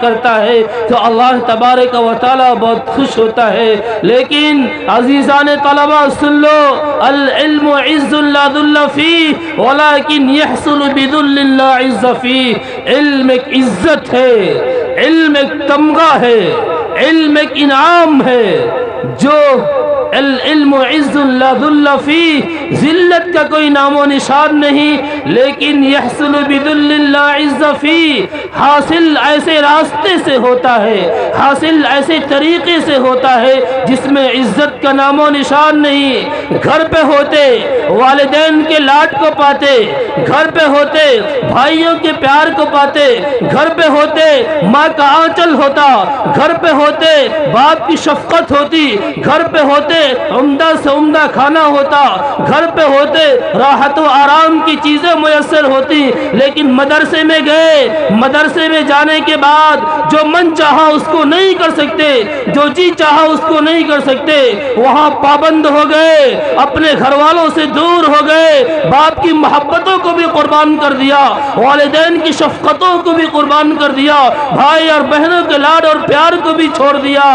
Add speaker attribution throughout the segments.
Speaker 1: کرتا ہے تو اللہ تبارک و تعالی بہت خوش ہوتا ہے۔ لیکن عزیزان طلبہ سن لو، العلم عز لا ذل فیہ ولکن یحصل بذل لا عز فیہ۔ علم ایک عزت ہے، علم ایک تمغہ ہے، علم ایک انعام ہے۔ جو العلم عز لا ذل فیہ، ذلت کا کوئی نام و نشان نہیں، لیکن یحصل بذل لا عز فیہ، حاصل ایسے راستے سے ہوتا ہے، حاصل ایسے طریقے سے ہوتا ہے جس میں عزت کا نام و نشان نہیں۔ گھر پہ ہوتے والدین کے لاڈ کو پاتے، گھر پہ ہوتے بھائیوں کے پیار کو پاتے، گھر پہ ہوتے ماں کا آنچل ہوتا، گھر پہ ہوتے باپ کی شفقت ہوتی، گھر پہ ہوتے عمدہ سے عمدہ کھانا ہوتا، گھر پہ ہوتے راحت و آرام کی چیزیں میسر ہوتی۔ لیکن مدرسے میں گئے، مدرسے میں جانے کے بعد جو من چاہا اس کو نہیں کر سکتے، جو جی چاہا اس کو نہیں کر سکتے، وہاں پابند ہو گئے، اپنے گھر والوں سے دور ہو گئے، باپ کی محبتوں کو بھی قربان کر دیا، والدین کی شفقتوں کو بھی قربان کر دیا، بھائی اور بہنوں کے لاڈ اور پیار کو بھی چھوڑ دیا۔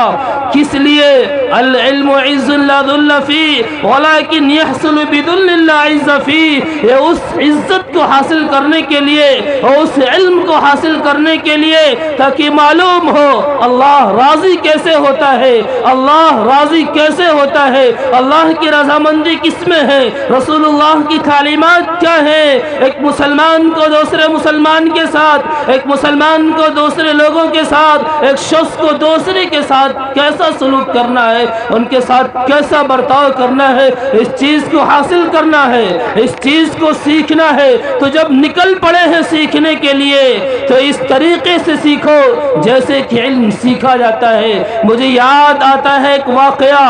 Speaker 1: کس لیے؟ العلم عز لا ذل فیہ ولکن یحصل بذل لا عز فیہ۔ یہ اس عزت کو حاصل کرنے کے لیے اور اس علم کو حاصل کرنے کے لیے تاکہ معلوم ہو اللہ راضی کیسے ہوتا ہے، اللہ راضی کیسے ہوتا ہے، اللہ کی رضامندی کس میں ہے، رسول اللہ کی تعلیمات کیا ہے، ایک مسلمان کو دوسرے مسلمان کے ساتھ، ایک مسلمان کو دوسرے لوگوں کے ساتھ، ایک شخص کو دوسرے کے ساتھ کیسا سلوک کرنا ہے، ان کے ساتھ کیسا برتاؤ کرنا ہے، اس چیز کو حاصل کرنا ہے، اس چیز کو سیکھنا ہے۔ تو جب نکل پڑے ہیں سیکھنے کے لیے تو اس طریقے سے سیکھو جیسے کہ علم سیکھا جاتا ہے۔ مجھے یاد آتا ہے ایک واقعہ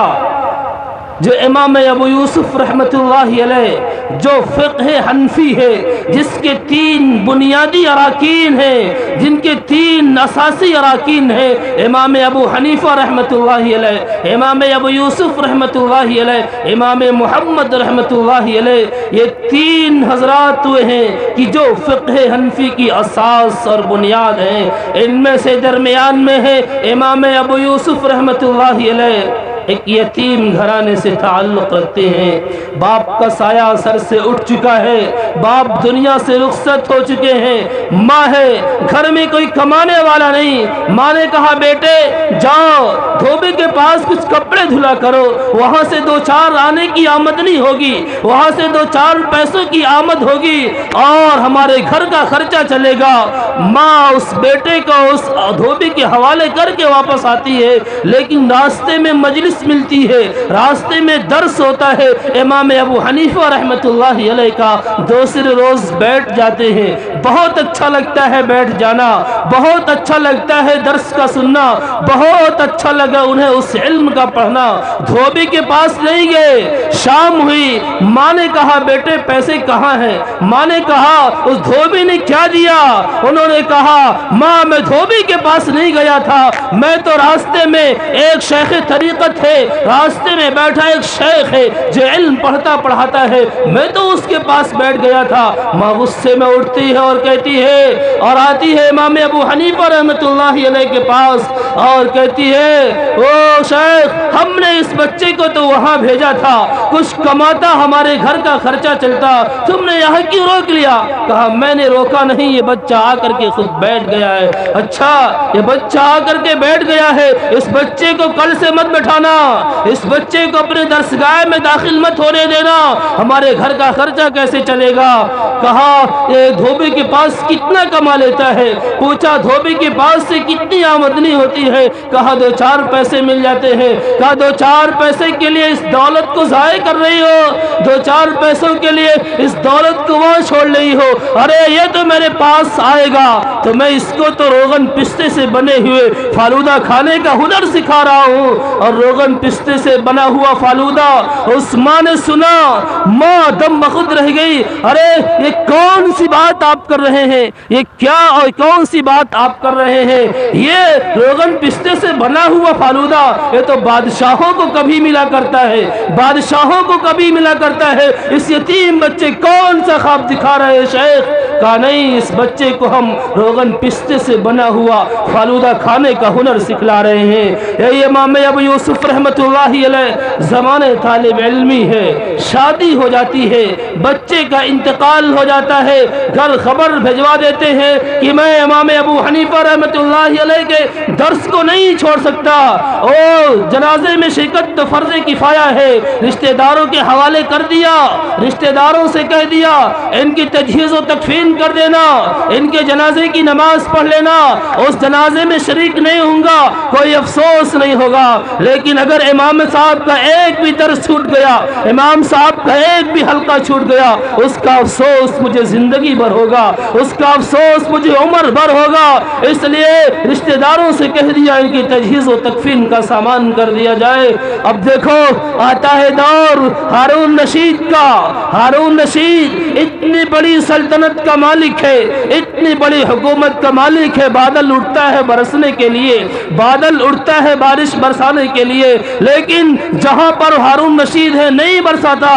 Speaker 1: جو امام ابو یوسف رحمۃ اللہ علیہ، جو فقہ حنفی ہے، جس کے 3 بنیادی اراکین ہیں، جن کے 3 اساسی اراکین ہیں، امام ابو حنیفہ رحمۃ اللہ علیہ، امام ابو یوسف رحمۃ اللہ علیہ، امام محمد رحمۃ اللہ علیہ، یہ 3 حضرات ہوئے ہیں کہ جو فقہ حنفی کی اساس اور بنیاد ہیں۔ ان میں سے درمیان میں ہے امام ابو یوسف رحمۃ اللہ علیہ، ایک یتیم گھرانے سے تعلق رکھتے ہیں، باپ کا سایہ سر سے اٹھ چکا ہے، باپ دنیا سے رخصت ہو چکے ہیں، ماں ہے، گھر میں کوئی کمانے والا نہیں۔ ماں نے کہا بیٹے جاؤ دھوبی کے پاس کچھ کپڑے دھلا کرو، وہاں سے 2-4 آنے کی آمدنی ہوگی، وہاں سے 2-4 پیسوں کی آمد ہوگی اور ہمارے گھر کا خرچہ چلے گا۔ ماں اس بیٹے کو اس دھوبی کے حوالے کر کے واپس آتی ہے، لیکن راستے میں مجلس ملتی ہے، راستے میں درس ہوتا ہے امام ابو حنیفہ رحمۃ اللہ علیہ کا، دوسرے روز بیٹھ جاتے ہیں۔ بہت اچھا لگتا ہے بیٹھ جانا، بہت اچھا لگتا ہے درس کا سننا، بہت اچھا لگا انہیں اس علم کا پڑھنا۔ دھوبی کے پاس نہیں گئے، شام ہوئی، ماں نے کہا بیٹے پیسے کہاں ہیں؟ ماں نے کہا اس دھوبی نے کیا دیا؟ انہوں نے کہا ماں میں دھوبی کے پاس نہیں گیا تھا، میں تو راستے میں ایک شیخ طریقت ہے، راستے میں بیٹھا ایک شیخ ہے جو علم پڑھتا پڑھاتا ہے، میں تو اس کے پاس بیٹھ گیا تھا۔ ماں غصے میں اٹھتی ہے اور کہتی ہے اور آتی ہے امام ابو حنیفہ رحمۃ اللہ علیہ کے پاس اور کہتی ہے او شیخ ہم نے اس بچے کو تو وہاں بھیجا تھا، کچھ کماتا ہمارے گھر کا خرچہ چلتا، تم نے یہاں کیوں روک لیا؟ کہا میں نے روکا نہیں، یہ بچہ آ کر کے خود بیٹھ گیا ہے۔ اچھا یہ بچہ آ کر کے بیٹھ گیا ہے، اس بچے کو کل سے مت بٹھانا، اس بچے کو اپنے درسگاہ میں داخل مت ہونے دینا، ہمارے گھر کا خرچہ کیسے چلے گا؟ کہا یہ دھوبی کے پاس کتنا کما لیتا ہے؟ پوچھا دھوبی کے پاس سے کتنی آمدنی ہوتی ہے؟ کہا 2-4 پیسے مل جاتے ہیں۔ کہا 2-4 پیسے کے لیے اس دولت کو ضائع کر رہی ہو، 2-4 پیسوں کے لیے اس دولت کو وہاں چھوڑ رہی ہو؟ ارے یہ تو میرے پاس آئے گا تو میں اس کو تو روغن پستے سے بنے ہوئے فالودہ کھانے کا ہنر سکھا رہا ہوں۔ اور روغن پستے سے بنا ہوا فالودہ اس ماں نے سنا، ماں دم بخود رہ گئی، ارے یہ کون سی بات آپ کر رہے ہیں، یہ کیا اور کون سی بات آپ کر رہے ہیں؟ یہ روغن پستے سے بنا ہوا فالودہ یہ تو بادشاہوں کو کبھی ملا کرتا ہے، بادشاہوں کو کبھی ملا کرتا ہے، اس یتیم بچے کون سا خواب دکھا رہے ہیں شیخ؟ کہا نہیں، اس بچے کو ہم روغن پستے سے بنا ہوا فالودہ کھانے کا ہنر سکھلا رہے ہیں۔ یہ امام ابو یوسف رحمۃ اللہ علیہ زمانے طالب علمی ہے، شادی ہو جاتی ہے، بچے کا انتقال ہو جاتا ہے، گھر خبر بھجوا دیتے ہیں کہ میں امام ابو حنیفہ رحمۃ اللہ علیہ کے درس کو نہیں چھوڑ سکتا، او جنازے میں شرکت تو فرض کفایہ ہے، رشتہ داروں کے حوالے کر دیا، رشتہ داروں سے کہہ دیا ان کی تجہیز و تکفین کر دینا، ان کے جنازے کی نماز پڑھ لینا، اس جنازے میں شریک نہیں ہوں گا، کوئی افسوس نہیں ہوگا۔ لیکن اگر امام صاحب کا ایک بھی درس چھوٹ گیا، امام صاحب کا ایک بھی حلقہ چھوٹ گیا، اس کا افسوس مجھے زندگی بھر ہوگا، اس کا افسوس مجھے عمر بھر ہوگا۔ اس لیے رشتہ داروں سے کہہ دیا ان کی تجہیز و تکفین کا سامان کر دیا جائے۔ اب دیکھو آتا ہے دور ہارون رشید کا۔ ہارون رشید اتنی بڑی سلطنت کا مالک ہے، اتنی بڑی حکومت کا مالک ہے، بادل اٹھتا ہے برسنے کے لیے، بادل اٹھتا ہے بارش برسانے کے لیے، لیکن جہاں پر ہارون رشید ہے نہیں برساتا،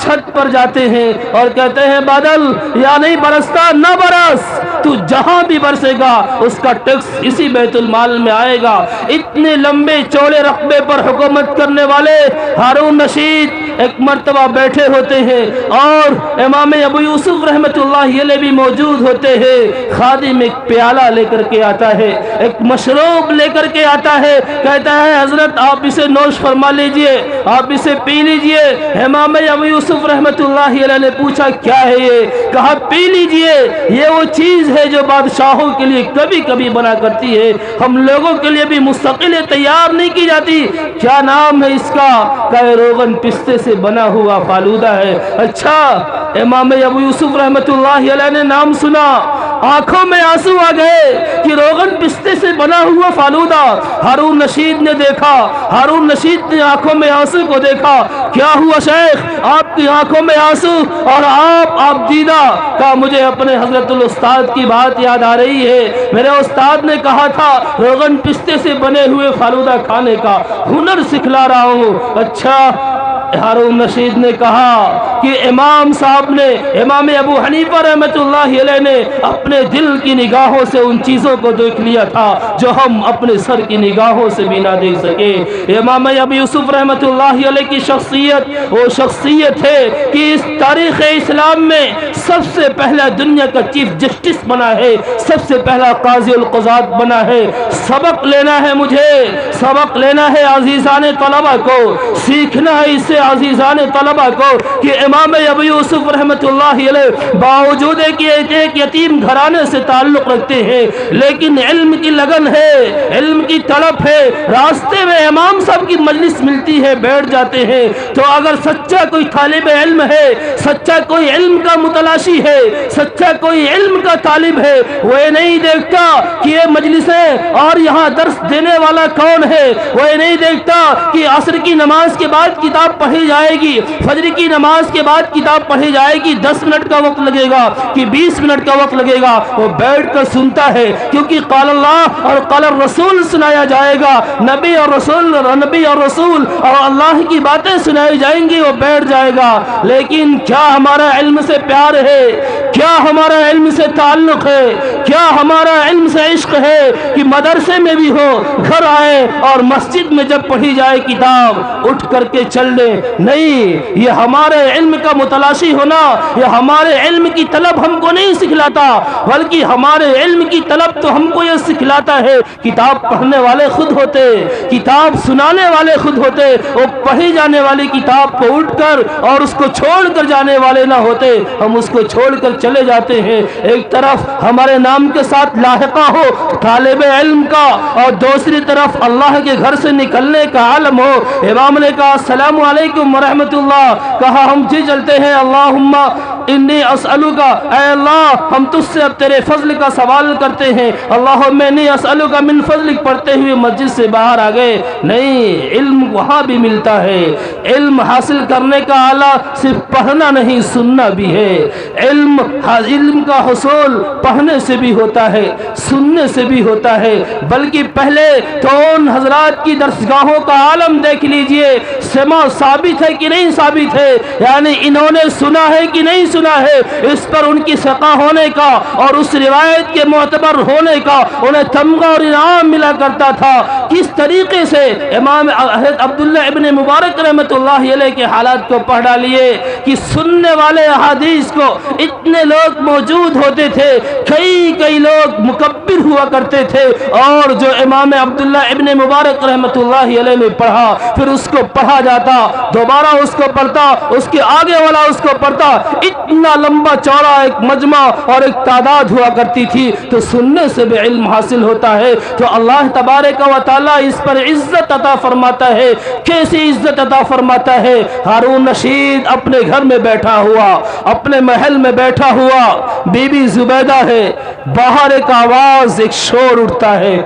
Speaker 1: چھت پر جاتے ہیں اور کہتے ہیں بادل یا نہیں برستا نہ برس، تو جہاں بھی برسے گا اس کا ٹیکس اسی بیت المال میں آئے گا۔ اتنے لمبے چوڑے رقبے پر حکومت کرنے والے ہارون رشید ایک مرتبہ بیٹھے ہوتے ہیں اور امام ابو یوسف رحمۃ اللہ علیہ بھی موجود ہوتے ہیں۔ خادم ایک پیالہ لے کر کے آتا ہے، ایک مشروب لے کر کے آتا ہے، کہتا ہے حضرت آپ اسے نوش فرما لیجئے، آپ اسے پی لیجئے۔ امام ابو یوسف رحمۃ اللہ علیہ نے پوچھا کیا ہے یہ؟ کہا پی لیجئے، یہ وہ چیز ہے جو بادشاہوں کے لیے کبھی کبھی بنا کرتی ہے، ہم لوگوں کے لیے بھی مستقل تیار نہیں کی جاتی۔ کیا نام ہے اس کا؟ کہ روغن پستے سے بنا ہوا فالودہ ہے۔ اچھا، امام ابو یوسف رحمۃ اللہ علیہ نے نام سنا، آنکھوں میں آنسو آ گئے کہ روغن پستے سے بنا ہوا فالودہ۔ ہارون رشید نے دیکھا، ہارون رشید نے آنکھوں میں آنسو کو دیکھا۔ کیا ہوا شیخ، آپ کی آنکھوں میں آنسو اور آپ دیدہ؟ کہا مجھے اپنے حضرت الاستاد کی بات یاد آ رہی ہے، میرے استاد نے کہا تھا روغن پستے سے بنے ہوئے فالودہ کھانے کا ہنر سکھلا رہا ہوں۔ اچھا، ہارون رشید نے کہا کہ امام صاحب نے، امام ابو حنیفہ رحمۃ اللہ علیہ نے اپنے دل کی نگاہوں سے ان چیزوں کو دیکھ لیا تھا جو ہم اپنے سر کی نگاہوں سے بھی نہ دیکھ سکے۔ امام ابو یوسف رحمۃ اللہ علیہ کی شخصیت وہ شخصیت ہے کہ اس تاریخ اسلام میں سب سے پہلا دنیا کا چیف جسٹس بنا ہے، سب سے پہلا قاضی القضات بنا ہے۔ سبق لینا ہے مجھے، سبق لینا ہے عزیزان طلبہ کو، سیکھنا ہے اس سے عزیزان طلبہ کو کہ امام ابو یوسف رحمۃ اللہ علیہ باوجود کہ ایک یتیم گھرانے سے تعلق رکھتے ہیں لیکن علم کی لگن ہے، علم کی طلب ہے۔ راستے میں امام صاحب کی مجلس ملتی ہے، بیٹھ جاتے ہیں، تو اگر سچا کوئی طالب علم ہے، سچا کوئی علم کا متلاشی ہے، سچا کوئی علم کا طالب ہے، وہ یہ نہیں دیکھتا کہ یہ مجلسیں اور یہاں درس دینے والا کون ہے، وہ یہ نہیں دیکھتا کہ عصر کی نماز کے بعد کتاب پڑھی جائے گی، فجر کی نماز کے بعد کتاب پڑھی جائے گی، 10 منٹ کا وقت لگے گا کہ 20 منٹ کا وقت لگے گا، وہ بیٹھ کر سنتا ہے کیونکہ قال اللہ اور قال الرسول سنایا جائے گا، نبی اور رسول اور اللہ کی باتیں سنائی جائیں گی، وہ بیٹھ جائے گا۔ لیکن کیا ہمارا علم سے پیار ہے؟ کیا ہمارا علم سے تعلق ہے؟ کیا ہمارا علم سے عشق ہے کہ مدرسے میں بھی ہو، گھر آئے اور مسجد میں جب پڑھی جائے کتاب اٹھ کر کے چل دیں؟ نہیں، یہ ہمارے علم کا متلاشی ہونا، یہ ہمارے علم کی طلب ہم کو نہیں سکھلاتا، بلکہ ہمارے علم کی طلب تو ہم کو یہ سکھلاتا ہے کتاب پڑھنے والے خود ہوتے، کتاب سنانے والے خود ہوتے، وہ پڑھی جانے والی کتاب کو اٹھ کر اور اس کو چھوڑ کر جانے والے نہ ہوتے، ہم اس کو چھوڑ کر چلے جاتے ہیں۔ ایک طرف ہمارے نام کے ساتھ لاحقہ ہو طالب علم کا اور دوسری طرف اللہ کے گھر سے نکلنے کا عالم ہو۔ امام نے کہا السلام علیکم ورحمۃ اللہ، کہا ہم جی چلتے ہیں، اللہم انی اسألک، اے اللہ ہم تجھ سے اب تیرے فضل کا سوال کرتے ہیں، اللہم انی اسألک من فضلک پڑھتے ہوئے مسجد سے باہر آ گئے۔ نہیں، علم وہاں بھی ملتا ہے، علم حاصل کرنے کا آلہ صرف پڑھنا نہیں سننا بھی ہے۔ علم کا حصول پڑھنے سے بھی ہوتا ہے، سننے سے بھی ہوتا ہے، بلکہ پہلے تو ان حضرات کی درسگاہوں کا عالم دیکھ لیجئے، سماع ثابت ہے کہ نہیں ثابت ہے، یعنی انہوں نے سنا ہے کہ نہیں سنا سنا ہے، اس پر ان کی سقا ہونے کا اور اس روایت کے معتبر ہونے کا انہیں تمغہ اور انعام ملا کرتا تھا۔ کس طریقے سے امام حضرت عبداللہ ابن مبارک رحمۃ اللہ علیہ کے حالات کو پڑھ ڈالیے کہ سننے والے احادیث کو اتنے لوگ موجود ہوتے تھے، کئی لوگ مکبر ہوا کرتے تھے، اور جو امام عبداللہ ابن مبارک رحمۃ اللہ علیہ نے پڑھا پھر اس کو پڑھا جاتا، دوبارہ اس کو پڑھتا، اس کے آگے والا اس کو پڑھتا، اتنا لمبا چوڑا ایک مجمع اور ایک تعداد ہوا کرتی تھی۔ تو سننے سے بھی علم حاصل ہوتا ہے، تو اللہ تبارک و تعالیٰ اس پر عزت عطا فرماتا ہے۔ کیسی عزت عطا فرماتا ہے؟ ہارون رشید اپنے گھر میں بیٹھا ہوا، اپنے محل میں بیٹھا ہوا، بی بی زبیدہ ہے، باہر ایک آواز، ایک شور اٹھتا ہے۔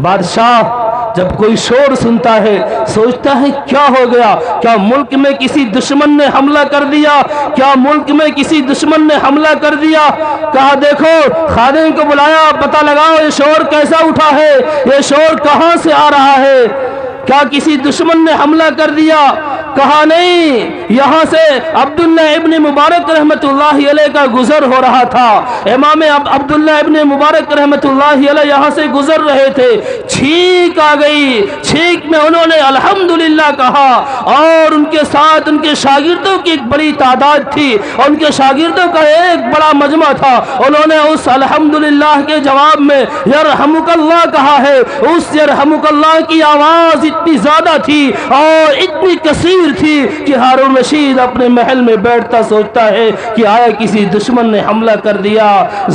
Speaker 1: بادشاہ جب کوئی شور سنتا ہے سوچتا ہے کیا ہو گیا؟ کیا ملک میں کسی دشمن نے حملہ کر دیا؟ کیا ملک میں کسی دشمن نے حملہ کر دیا؟ کہا دیکھو، خادم کو بلایا، پتہ لگاؤ یہ شور کیسا اٹھا ہے، یہ شور کہاں سے آ رہا ہے؟ کیا کسی دشمن نے حملہ کر دیا؟ کہا نہیں، یہاں سے عبداللہ ابن مبارک رحمت اللہ علیہ کا گزر ہو رہا تھا۔ امام عبداللہ ابن مبارک رحمت اللہ علیہ یہاں سے گزر رہے تھے، چھینک آ گئی، چھینک میں انہوں نے الحمدللہ کہا، اور ان کے ساتھ ان کے شاگردوں کی ایک بڑی تعداد تھی، اور ان کے شاگردوں کا ایک بڑا مجمع تھا۔ انہوں نے اس الحمدللہ کے جواب میں یرحمک اللہ کہا ہے۔ اس یرحمک اللہ کی آواز اتنی زیادہ تھی اور اتنی کثیر تھی کہ ہارون رشید اپنے محل میں بیٹھتا سوچتا ہے کہ آیا کسی دشمن نے حملہ کر دیا؟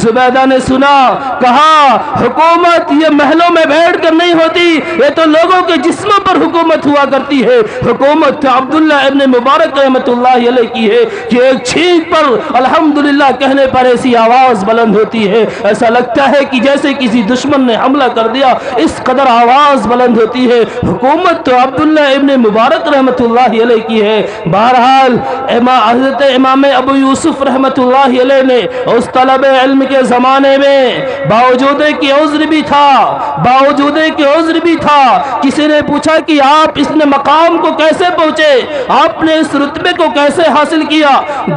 Speaker 1: زبیدہ نے سنا، کہا حکومت یہ محلوں میں بیٹھ کر نہیں ہوتی، یہ تو لوگوں کے جسموں پر حکومت ہوا کرتی ہے۔ حکومت عبداللہ ابن مبارک رحمت اللہ علیہ کی ہے کہ ایک چھینک پر الحمدللہ کہنے پر ایسی آواز بلند ہوتی ہے، ایسا لگتا ہے کہ جیسے کسی دشمن نے حملہ کر دیا، اس قدر آواز بلند ہوتی ہے۔ حکومت تو عبداللہ ابن مبارک رحمت اللہ علیہ کی ہے۔ بہرحال حضرت امام ابو یوسف رحمت اللہ علیہ نے اس طلب علم کے زمانے میں باوجود کہ عذر بھی تھا، کسی نے پوچھا کہ آپ اس مقام کو کیسے پہنچے، آپ نے اس رتبے کو کیسے حاصل کیا،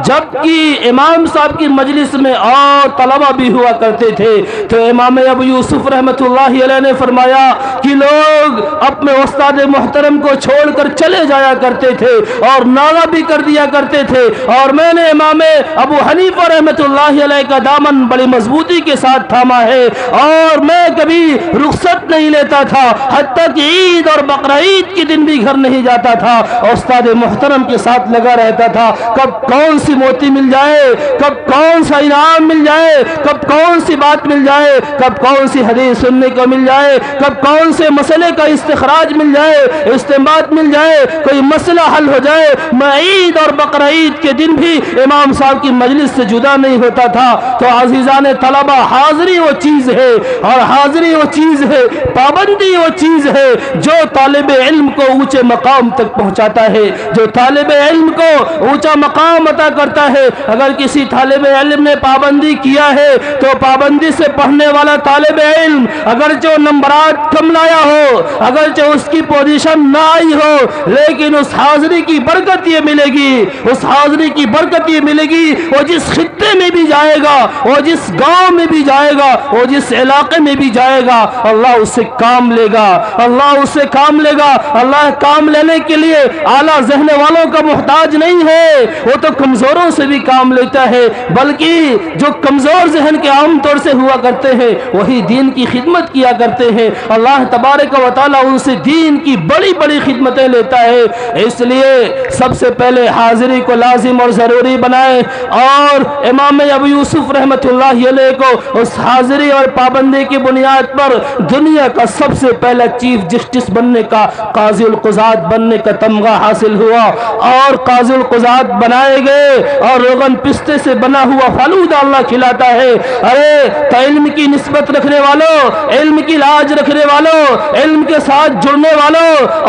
Speaker 1: جبکہ امام صاحب کی مجلس میں اور طلبہ بھی ہوا کرتے تھے؟ تو امام ابو یوسف رحمت اللہ علیہ نے فرمایا کہ لوگ اپنے استاد محترم کو چھوڑ کر چلے جایا کرتے تھے اور ناغہ بھی کر دیا کرتے تھے، اور میں نے امام ابو حنیفہ رحمت اللہ علیہ کا دامن بڑی مضبوطی کے ساتھ تھاما ہے، اور میں کبھی رخصت نہیں لیتا تھا، حتیٰ کہ عید اور بقرعید کے دن بھی گھر نہیں جاتا تھا، استاد محترم کے ساتھ لگا رہتا تھا۔ کب کون سی موتی مل جائے، کب کون سا انعام مل جائے، کب کون سی بات مل جائے، کب کون سی حدیث سننے کو مل جائے، کب کون سے مسئلے کا استخراج مل جائے، استنباط مل جائے، کوئی مسئلہ حل ہو جائے، میں عید اور بقرعید کے دن بھی امام صاحب کی مجلس سے جدا نہیں ہوتا تھا۔ تو عزیزان طلبہ، حاضری وہ چیز ہے، اور حاضری وہ چیز ہے، پابندی وہ چیز ہے جو طالب علم کو اونچے مقام تک پہنچاتا ہے، جو طالب علم کو اونچا مقام عطا کرتا ہے۔ اگر کسی طالب علم نے پابندی کیا ہے تو پابندی سے پڑھنے والا طالب علم اگر جو نمبرات کم لایا ہو، اگر جو اس کی پوزیشن نہ آئی ہو، لیکن اس حاضری کی برکت یہ ملے گی، اس حاضری کی برکت یہ ملے گی، وہ جس خطے میں بھی جائے گا، وہ جس گاؤں میں بھی جائے گا، وہ جس علاقے میں بھی جائے گا، اللہ اس سے کام لے گا، اللہ اس سے کام لے گا۔ اللہ کام لینے کے لیے اعلیٰ ذہن والوں کا محتاج نہیں ہے، وہ تو کمزوروں سے بھی کام لیتا ہے، بلکہ جو کمزور ذہن کے عام طور سے ہوا کرتے ہیں وہی دین کی خدمت کیا کرتے ہیں۔ اللہ تبارک و تعالیٰ ان سے دین کی بڑی بڑی خدمتیں لیتا ہے۔ اس لیے سب سے پہلے حاضری کو لازم اور ضروری بنائیں، اور امام ابو یوسف رحمت اللہ علیہ کو اس حاضری اور پابندی کی بنیاد پر دنیا کا سب سے پہلا چیف جسٹس بننے کا، قاضی القضات بننے کا تمغہ حاصل ہوا، اور قاضی القضات بنائے گئے، اور روغن پستے سے بنا ہوا فلودہ اللہ کھلاتا ہے۔ ارے تو علم کی نسبت رکھنے والوں، علم کی لاج رکھنے والوں، علم کے ساتھ جڑنے والوں،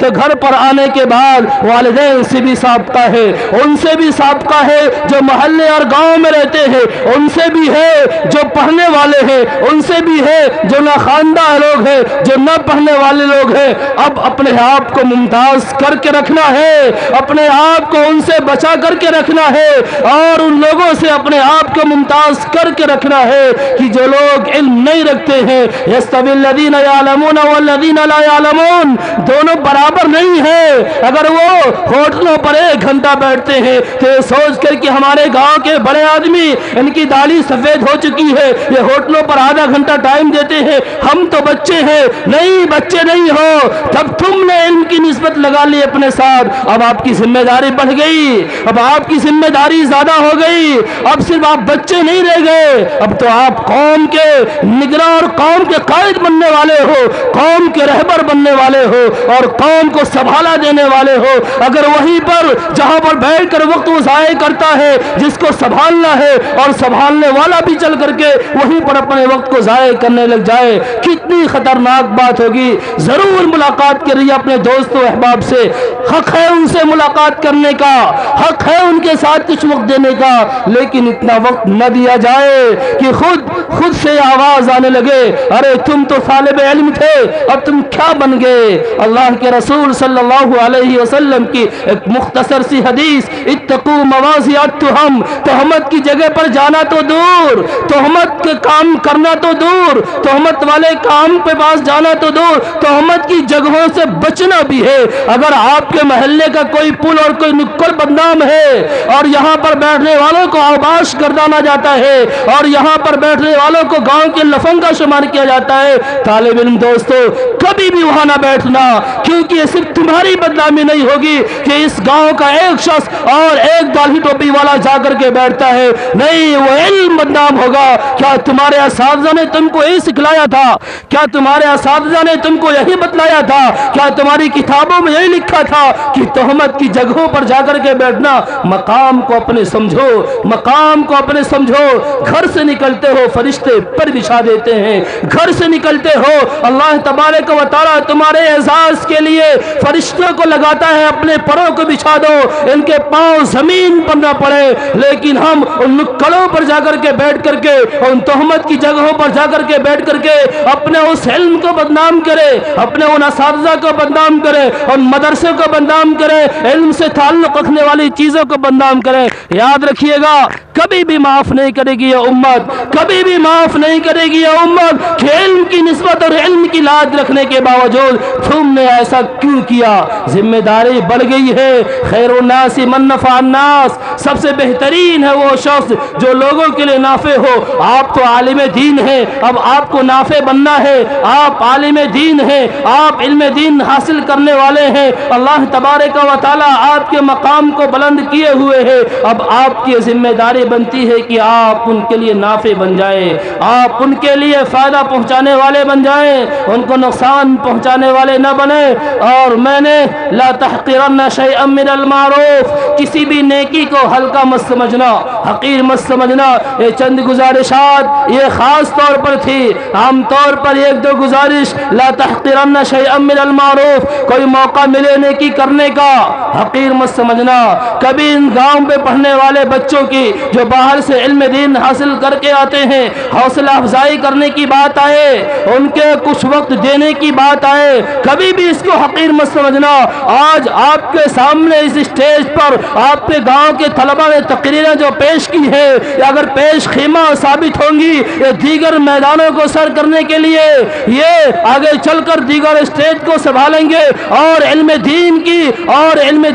Speaker 1: تو گھر پر آنے کے بعد والدین سے بھی سابقہ ہے، ان سے بھی سابقہ ہے جو محلے اور گاؤں میں رہتے ہیں، ان سے بھی ہے جو پڑھنے والے ہیں، ان سے بھی ہے جو نہ خواندہ لوگ ہیں، جو نہ پڑھنے والے لوگ ہیں۔ اب اپنے آپ کو ممتاز کر کے رکھنا ہے، اپنے آپ کو ان سے بچا کر کے رکھنا ہے، اور ان لوگوں سے اپنے آپ کو ممتاز کر کے رکھنا ہے کہ جو لوگ علم نہیں رکھتے ہیں، یستوی الذین یعلمون والذین لا یعلمون، دونوں برابر نہیں ہیں۔ اگر وہ ہوٹلوں پر 1 گھنٹہ بیٹھتے ہیں تو یہ سوچ کر کہ ہمارے گاؤں کے بڑے آدمی ان کی داڑھی سفید ہو چکی ہے، یہ ہوٹلوں پر آدھا گھنٹہ ٹائم دیتے ہیں، ہم تو بچے ہیں۔ نہیں، بچے نہیں ہو، جب تم نے علم کی نسبت لگا لی اپنے ساتھ، اب آپ کی ذمہ داری بڑھ گئی، اب آپ کی ذمہ داری زیادہ ہو گئی، اب صرف آپ بچے نہیں رہ گئے، اب تو آپ قوم کے نگراں اور قوم کے قائد بننے والے ہو، قوم کے رہبر بننے والے ہو، اور قوم کو سنبھالا دینے والے ہو۔ اگر وہیں پر جہاں پر بیٹھ کر وقت وہ ضائع کرتا ہے، جس کو سنبھالنا ہے اور سنبھالنے والا بھی چل کر کے وہیں پر اپنے وقت کو ضائع کرنے لگ جائے، کتنی خطرناک بات ہوگی۔ ضرور ملاقات کریے اپنے دوست و احباب سے، حق ہے ان سے ملاقات کرنے کا، حق ہے ان کے ساتھ کچھ وقت دینے کا، لیکن اتنا وقت نہ دیا جائے کہ خود سے آواز آنے لگے، ارے تم تو طالب علم تھے، اب تم کیا بن گئے۔ اللہ کے رسول صلی اللہ علیہ وسلم کی ایک مختصر سی حدیث، اتقوا مواضع التہم، تہمت کی جگہ پر جانا تو دور، تہمت کے کام کرنا تو دور، تہمت والے کام پہ پاس جانا تو دور، تہمت کی جگہوں سے بچنا بھی ہے۔ اگر آپ کے محلے کا کوئی پل اور کوئی نکڑ بدنام ہے، اور یہاں پر بیٹھنے والوں کو اوباش گردانا جاتا ہے، اور یہاں پر بیٹھنے والوں کو گاؤں کے لفنگ کا شمار کیا جاتا ہے، طالب علم دوستو کبھی بھی وہاں نہ بیٹھنا، کیونکہ یہ صرف تمہاری بدنامی نہیں ہوگی کہ اس گاؤں کا ایک شخص اور ایک داڑھی ٹوپی والا جا کر کے بیٹھتا ہے، نہیں، وہ علم بدنام ہوگا۔ کیا تمہارے اساتذہ نے تم کو یہی سکھلایا تھا؟ کیا تمہارے اساتذہ نے تم کو یہی بتلایا تھا؟ کیا تمہاری کتابوں میں یہی لکھا تھا کہ تہمت کی جگہوں پر جا کر کے بیٹھنا؟ مقام کو اپنے سمجھو، مقام کو اپنے سمجھو۔ گھر سے نکلتے ہو فرشتے پر بچھا دیتے ہیں، گھر سے نکلتے ہو اللہ تبارک و تعالیٰ تمہارے اعزاز کے لیے فرشتوں کو لگاتا ہے، اپنے پروں کو بچھا دو، ان کے پاؤں زمین پر نہ پڑے۔ لیکن ہم ان نکڑوں پر جا کر کے بیٹھ کر کے، ان تہمت کی جگہوں پر جا کر کے بیٹھ کر کے اپنے اس علم کو بدنام کرے، اپنے ان اساتذہ کو بدنام کرے، ان مدرسے کو بدنام کرے، علم سے تعلق رکھنے والی چیزوں کو بدنام کرے۔ یاد رکھیے گا، کبھی بھی معاف نہیں کرے گی یہ امت، کبھی بھی معاف نہیں کرے گی یہ امت کہ علم کی نسبت اور علم کی لاج رکھنے کے باوجود تم نے ایسا کیوں کیا۔ ذمہ داری بڑھ گئی ہے۔ خیر الناس من نفع الناس، سب سے بہترین ہے وہ شخص جو لوگوں کے لیے نافع ہو۔ آپ تو عالم دین ہیں، اب آپ کو نافع بننا ہے۔ آپ عالم دین ہیں، آپ علم دین حاصل کرنے والے ہیں، اللہ تبارک و تعالیٰ آپ کے مقام کو بلند کیے ہوئے ہیں۔ اب آپ کی ذمہ داری بنتی ہے کہ آپ ان کے لیے نافع بن جائیں، آپ ان کے لیے فائدہ پہنچانے والے بن جائیں، ان کو نقصان پہنچانے والے نہ بنے۔ اور میں نے لا تحقرن شیئا من المعروف، کسی بھی نیکی کو ہلکا مت سمجھنا، حقیر مت سمجھنا۔ یہ چند گزارشات یہ خاص طور پر تھی، عام طور پر 1-2 گزارش۔ لا تحقرن شیئا من المعروف، کوئی موقع ملے نیکی کرنے کا حقیر مت سمجھنا۔ کبھی ان گاؤں پہ پڑھنے والے بچوں کی جو باہر سے علم دین حاصل کر کے آتے ہیں، حوصلہ افزائی کرنے کی بات آئے، ان کے کچھ وقت دینے کی بات آئے، کبھی بھی اس کو حقیر مت سمجھنا۔ آج آپ کے سامنے اس اسٹیج پر آپ کے گاؤں کے طلبہ نے تقریریں جو پیش کی ہے، یا اگر پیش خیمہ ثابت ہوں گی، یہ دیگر میدانوں کو سر کرنے کے لیے یہ آگے چل کر دیگر اسٹیج کو سنبھالیں گے، اور علم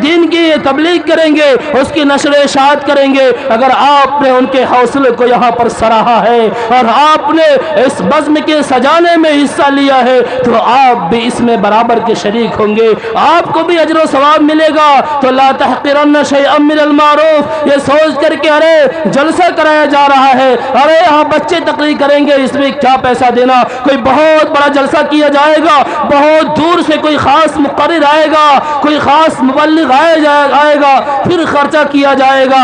Speaker 1: دین کی تبلیغ کریں گے، اس کی نشر و اشاعت کریں گے۔ اگر آپ نے ان کے حوصلے کو یہاں پر سراہا ہے اور آپ نے اس بزم کے سجانے میں حصہ لیا ہے، تو آپ بھی اس میں برابر کے شریک ہوں گے، آپ کو بھی اجر و ثواب ملے گا۔ تو لا تحقرن شیئا من المعروف، یہ سوچ کر کہ ارے جلسہ کرایا جا رہا ہے، ارے یہاں بچے تقریر کریں گے، اس میں کیا پیسہ دینا، کوئی بہت بڑا جلسہ کیا جائے گا، بہت دور سے کوئی خاص مقرر آئے گا، کوئی خاص مبلغ آئے گا، پھر خرچہ کیا جائے گا۔